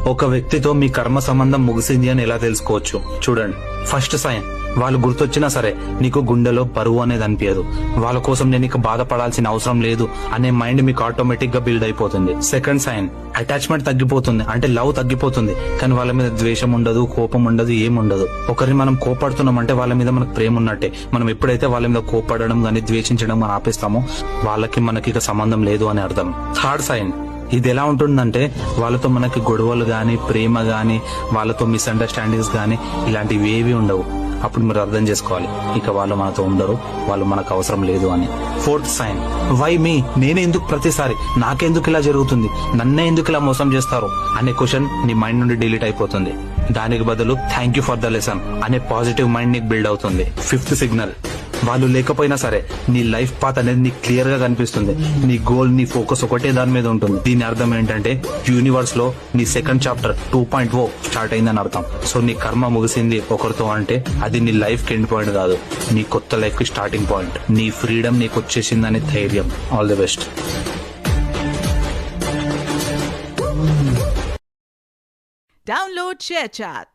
ఒక వ్యక్తితో మీ కర్మ సంబంధం ముగిసింది అని ఎలా తెలుసుకోవచ్చు? చూడండి, ఫస్ట్ సైన్, వాళ్ళు గుర్తొచ్చినా సరే నీకు గుండెలో బరువు అనేది అనిపించదు. వాళ్ళ కోసం నేను ఇక బాధపడాల్సిన అవసరం లేదు అనే మైండ్ మీకు ఆటోమేటిక్ గా బిల్డ్ అయిపోతుంది. సెకండ్ సైన్, అటాచ్మెంట్ తగ్గిపోతుంది, అంటే లవ్ తగ్గిపోతుంది, కానీ వాళ్ళ మీద ద్వేషం ఉండదు, కోపం ఉండదు, ఏముండదు. ఒకరిని మనం కోపడుతున్నాం అంటే వాళ్ళ మీద మనకు ప్రేమ ఉన్నట్టే. మనం ఎప్పుడైతే వాళ్ళ మీద కోపడడం గానీ ద్వేషించడం అని ఆపేస్తామో వాళ్ళకి మనకి ఇక సంబంధం లేదు అని అర్థం. థర్డ్ సైన్, ఇది ఎలా ఉంటుందంటే వాళ్ళతో మనకి గొడవలు గాని, ప్రేమ గాని, వాళ్ళతో మిస్అండర్స్టాండింగ్స్ గాని ఇలాంటివి ఏవి ఉండవు. అప్పుడు మీరు అర్థం చేసుకోవాలి ఇక వాళ్ళు మనతో ఉండరు, వాళ్ళు మనకు అవసరం లేదు అని. ఫోర్త్ సైన్, వై మీ, నేనే ఎందుకు ప్రతిసారి, నాకెందుకు ఇలా జరుగుతుంది, నన్నే ఎందుకు ఇలా మోసం చేస్తారు అనే క్వశ్చన్ నీ మైండ్ నుండి డిలీట్ అయిపోతుంది. దానికి బదులు thank you for the lesson అనే పాజిటివ్ మైండ్ నీకు బిల్డ్ అవుతుంది. ఫిఫ్త్ సిగ్నల్, వాళ్ళు లేకపోయినా సరే నీ లైఫ్ పాత్ అనేది నీకు క్లియర్ గా కనిపిస్తుంది. నీ గోల్, నీ ఫోకస్ ఒకటే దాని మీద ఉంటుంది. దీని అర్థం ఏంటంటే యూనివర్స్ లో నీ సెకండ్ చాప్టర్ 2.0 స్టార్ట్ అయిందని అర్థం. సో నీ కర్మ ముగిసింది ఒకరితో అంటే అది నీ లైఫ్ కి ఎండ్ పాయింట్ కాదు, నీ కొత్త లైఫ్ కి స్టార్టింగ్ పాయింట్. నీ ఫ్రీడమ్ నీకు వచ్చేసిందని ధైర్యం. All the best. Download ShareChat.